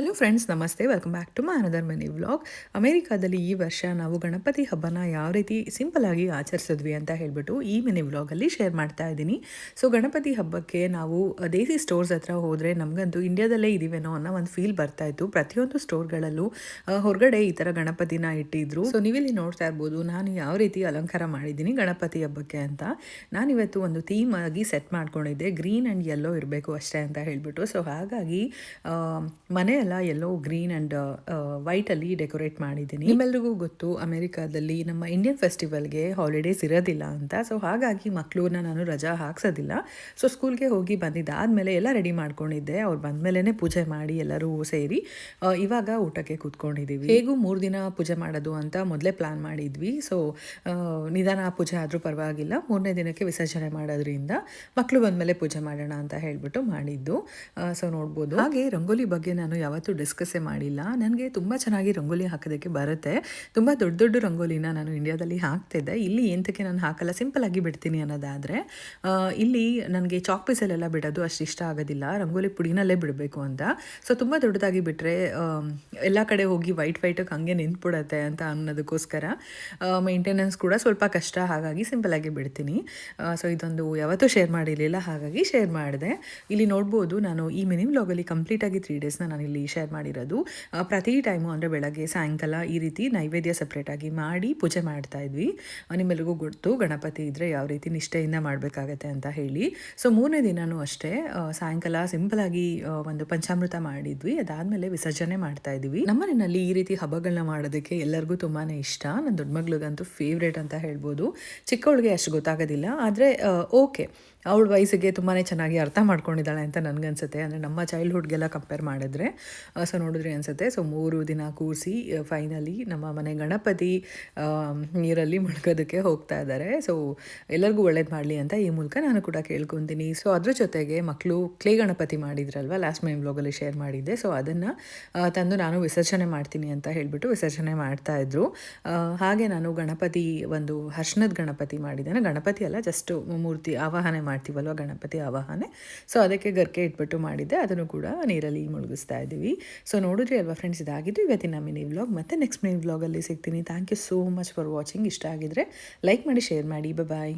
Hello friends, ನಮಸ್ತೆ. Welcome back to my another mini vlog. ಅಮೇರಿಕಾದಲ್ಲಿ ಈ ವರ್ಷ ನಾವು ಗಣಪತಿ ಹಬ್ಬನ ಯಾವ ರೀತಿ ಸಿಂಪಲ್ ಆಗಿ ಆಚರಿಸಿದ್ವಿ ಅಂತ ಹೇಳ್ಬಿಟ್ಟು ಈ ಮಿನಿ ವ್ಲಾಗಲ್ಲಿ ಶೇರ್ ಮಾಡ್ತಾ ಇದ್ದೀನಿ. ಸೊ ಗಣಪತಿ ಹಬ್ಬಕ್ಕೆ ನಾವು ದೇಸಿ ಸ್ಟೋರ್ಸ್ ಹತ್ರ ಹೋದರೆ ನಮಗಂತೂ ಇಂಡಿಯಾದಲ್ಲೇ ಇದೀವೇನೋ ಅನ್ನೋ ಒಂದು ಫೀಲ್ ಬರ್ತಾ ಇತ್ತು. ಪ್ರತಿಯೊಂದು ಸ್ಟೋರ್ಗಳಲ್ಲೂ ಹೊರಗಡೆ ಈ ಥರ ಗಣಪತಿನ ಇಟ್ಟಿದ್ರು. ಸೊ ನೀವಿಲ್ಲಿ ನೋಡ್ತಾ ಇರ್ಬೋದು ನಾನು ಯಾವ ರೀತಿ ಅಲಂಕಾರ ಮಾಡಿದ್ದೀನಿ ಗಣಪತಿ ಹಬ್ಬಕ್ಕೆ ಅಂತ. ನಾನಿವತ್ತು ಒಂದು ಥೀಮ್ ಆಗಿ ಸೆಟ್ ಮಾಡ್ಕೊಂಡಿದ್ದೆ, ಗ್ರೀನ್ ಆ್ಯಂಡ್ ಯೆಲ್ಲೋ ಇರಬೇಕು ಅಷ್ಟೇ ಅಂತ ಹೇಳ್ಬಿಟ್ಟು. ಸೊ ಹಾಗಾಗಿ ಮನೆಯೆಲ್ಲ ಯೆಲ್ಲೋ, ಗ್ರೀನ್ ಆ್ಯಂಡ್ ವೈಟಲ್ಲಿ ಡೆಕೋರೇಟ್ ಮಾಡಿದ್ದೀನಿ. ನಿಮ್ಮೆಲ್ರಿಗೂ ಗೊತ್ತು ಅಮೆರಿಕಾದಲ್ಲಿ ನಮ್ಮ ಇಂಡಿಯನ್ ಫೆಸ್ಟಿವಲ್ಗೆ ಹಾಲಿಡೇಸ್ ಇರೋದಿಲ್ಲ ಅಂತ. ಸೊ ಹಾಗಾಗಿ ಮಕ್ಕಳನ್ನ ನಾನು ರಜಾ ಹಾಕ್ಸೋದಿಲ್ಲ. ಸೊ ಸ್ಕೂಲ್ಗೆ ಹೋಗಿ ಬಂದಿದ್ದಾದಮೇಲೆ ಎಲ್ಲ ರೆಡಿ ಮಾಡ್ಕೊಂಡಿದ್ದೆ. ಅವ್ರು ಬಂದಮೇಲೆ ಪೂಜೆ ಮಾಡಿ ಎಲ್ಲರೂ ಸೇರಿ ಇವಾಗ ಊಟಕ್ಕೆ ಕೂತ್ಕೊಂಡಿದ್ದೀವಿ. ಹೇಗೂ 3 ದಿನ ಪೂಜೆ ಮಾಡೋದು ಅಂತ ಮೊದಲೇ ಪ್ಲ್ಯಾನ್ ಮಾಡಿದ್ವಿ. ಸೊ ನಿಧಾನ ಪೂಜೆ ಆದರೂ ಪರವಾಗಿಲ್ಲ, 3ನೇ ದಿನಕ್ಕೆ ವಿಸರ್ಜನೆ ಮಾಡೋದ್ರಿಂದ ಮಕ್ಕಳು ಬಂದಮೇಲೆ ಪೂಜೆ ಮಾಡೋಣ ಅಂತ ಹೇಳಿಬಿಟ್ಟು ಮಾಡಿದ್ದು. ಸೊ ನೋಡ್ಬೋದು. ಹಾಗೆ ರಂಗೋಲಿ ಬಗ್ಗೆ ನಾನು ಯಾವತ್ತೂ ಡಿಸ್ಕಸ್ಸೇ ಮಾಡಿಲ್ಲ. ನನಗೆ ತುಂಬ ಚೆನ್ನಾಗಿ ರಂಗೋಲಿ ಹಾಕೋದಕ್ಕೆ ಬರುತ್ತೆ. ತುಂಬ ದೊಡ್ಡ ದೊಡ್ಡ ರಂಗೋಲಿನ ನಾನು ಇಂಡಿಯಾದಲ್ಲಿ ಹಾಕ್ತಿದ್ದೆ. ಇಲ್ಲಿ ಏನಕ್ಕೆ ನಾನು ಹಾಕಲ್ಲ, ಸಿಂಪಲ್ ಆಗಿ ಬಿಡ್ತೀನಿ ಅನ್ನೋದಾದರೆ, ಇಲ್ಲಿ ನನಗೆ ಚಾಕ್ ಪೀಸಲ್ಲೆಲ್ಲ ಬಿಡೋದು ಅಷ್ಟು ಇಷ್ಟ ಆಗೋದಿಲ್ಲ, ರಂಗೋಲಿ ಪುಡಿನಲ್ಲೇ ಬಿಡಬೇಕು ಅಂತ. ಸೊ ತುಂಬ ದೊಡ್ಡದಾಗಿ ಬಿಟ್ಟರೆ ಎಲ್ಲ ಕಡೆ ಹೋಗಿ ವೈಟಿಗೆ ಹಂಗೆ ನಿಂತ್ಬಿಡತ್ತೆ ಅಂತ ಅನ್ನೋದಕ್ಕೋಸ್ಕರ ಮೇಂಟೆನೆನ್ಸ್ ಕೂಡ ಸ್ವಲ್ಪ ಕಷ್ಟ. ಹಾಗಾಗಿ ಸಿಂಪಲಾಗಿ ಬಿಡ್ತೀನಿ. ಸೊ ಇದೊಂದು ಯಾವತ್ತೂ ಶೇರ್ ಮಾಡಿರಲಿಲ್ಲ, ಹಾಗಾಗಿ ಶೇರ್ ಮಾಡಿದೆ. ಇಲ್ಲಿ ನೋಡ್ಬೋದು, ನಾನು ಈ ಮಿನಿ ವ್ಲಾಗಲ್ಲಿ ಕಂಪ್ಲೀಟಾಗಿ 3 ಡೇಸ್ನ ನಾನಿಲ್ಲಿ ಶೇರ್ ಮಾಡಿರೋದು. ಪ್ರತಿ ಟೈಮು ಅಂದರೆ ಬೆಳಗ್ಗೆ ಸಾಯಂಕಾಲ ಈ ರೀತಿ ನೈವೇದ್ಯ ಸಪ್ರೇಟಾಗಿ ಮಾಡಿ ಪೂಜೆ ಮಾಡ್ತಾ ಇದ್ವಿ. ನಿಮ್ಮೆಲ್ಲರಿಗೂ ಗೊತ್ತು ಗಣಪತಿ ಇದ್ದರೆ ಯಾವ ರೀತಿ ನಿಷ್ಠೆಯಿಂದ ಮಾಡಬೇಕಾಗತ್ತೆ ಅಂತ ಹೇಳಿ. ಸೊ 3ನೇ ದಿನವೂ ಅಷ್ಟೇ ಸಾಯಂಕಾಲ ಸಿಂಪಲಾಗಿ ಒಂದು ಪಂಚಾಮೃತ ಮಾಡಿದ್ವಿ. ಅದಾದಮೇಲೆ ವಿಸರ್ಜನೆ ಮಾಡ್ತಾ ಇದ್ವಿ. ನಮ್ಮನೆಯಲ್ಲಿ ಈ ರೀತಿ ಹಬ್ಬಗಳನ್ನ ಮಾಡೋದಕ್ಕೆ ಎಲ್ಲರಿಗೂ ತುಂಬಾ ಇಷ್ಟ. ನನ್ನ ದೊಡ್ಡ ಮಗಳಿಗಂತೂ ಫೇವ್ರೇಟ್ ಅಂತ ಹೇಳ್ಬೋದು. ಚಿಕ್ಕವಳಿಗೆ ಅಷ್ಟು ಗೊತ್ತಾಗೋದಿಲ್ಲ, ಆದರೆ ಓಕೆ, ಅವಳ ವಯಸ್ಸಿಗೆ ತುಂಬಾ ಚೆನ್ನಾಗಿ ಅರ್ಥ ಮಾಡ್ಕೊಂಡಿದ್ದಾಳೆ ಅಂತ ನನಗನ್ಸುತ್ತೆ. ಅಂದರೆ ನಮ್ಮ ಚೈಲ್ಡ್ಹುಡ್ಗೆಲ್ಲ ಕಂಪೇರ್ ಮಾಡಿದ್ರೆ. ಸೊ ನೋಡಿದ್ರಿ ಅನಿಸುತ್ತೆ. ಸೊ 3 ದಿನ ಕೂರಿಸಿ ಫೈನಲಿ ನಮ್ಮ ಮನೆ ಗಣಪತಿ ನೀರಲ್ಲಿ ಮುಳುಗೋದಕ್ಕೆ ಹೋಗ್ತಾ ಇದ್ದಾರೆ. ಸೊ ಎಲ್ಲರಿಗೂ ಒಳ್ಳೇದು ಮಾಡಲಿ ಅಂತ ಈ ಮೂಲಕ ನಾನು ಕೂಡ ಕೇಳ್ಕೊತೀನಿ. ಸೊ ಅದ್ರ ಜೊತೆಗೆ ಮಕ್ಕಳು ಕ್ಲೇ ಗಣಪತಿ ಮಾಡಿದ್ರಲ್ವ, ಲಾಸ್ಟ್ ಮೈ ವ್ಲಾಗಲ್ಲಿ ಶೇರ್ ಮಾಡಿದ್ದೆ. ಸೊ ಅದನ್ನು ತಂದು ನಾನು ವಿಸರ್ಜನೆ ಮಾಡ್ತೀನಿ ಅಂತ ಹೇಳಿಬಿಟ್ಟು ವಿಸರ್ಜನೆ ಮಾಡ್ತಾಯಿದ್ರು. ಹಾಗೆ ನಾನು ಗಣಪತಿ ಒಂದು ಅರ್ಶಿನದ ಗಣಪತಿ ಮಾಡಿದ್ದೇನೆ. ಗಣಪತಿ ಅಲ್ಲ, ಜಸ್ಟ್ ಮೂರ್ತಿ ಆವಾಹನೆ ಮಾಡ್ತೀವಲ್ವ, ಗಣಪತಿ ಆವಾಹನೆ. ಸೊ ಅದಕ್ಕೆ ಗರ್ಕೆ ಇಟ್ಬಿಟ್ಟು ಮಾಡಿದ್ದೆ. ಅದನ್ನು ಕೂಡ ನೀರಲ್ಲಿ ಮುಳುಗಿಸ್ತಾ ಇದ್ದೀವಿ. ಸೊ ನೋಡಿದ್ರಿ ಅಲ್ವಾ ಫ್ರೆಂಡ್ಸ್, ಇದಾಗಿದ್ದು ಇವತ್ತಿನ ಮಿನಿ ವ್ಲಾಗ್. ಮತ್ತೆ ನೆಕ್ಸ್ಟ್ ಮಿನಿ ವ್ಲಾಗಲ್ಲಿ ಸಿಗ್ತೀನಿ. Thank you so much for watching. ಇಷ್ಟ ಆಗಿದ್ರೆ ಲೈಕ್ ಮಾಡಿ, ಶೇರ್ ಮಾಡಿ. ಬಾಯ್.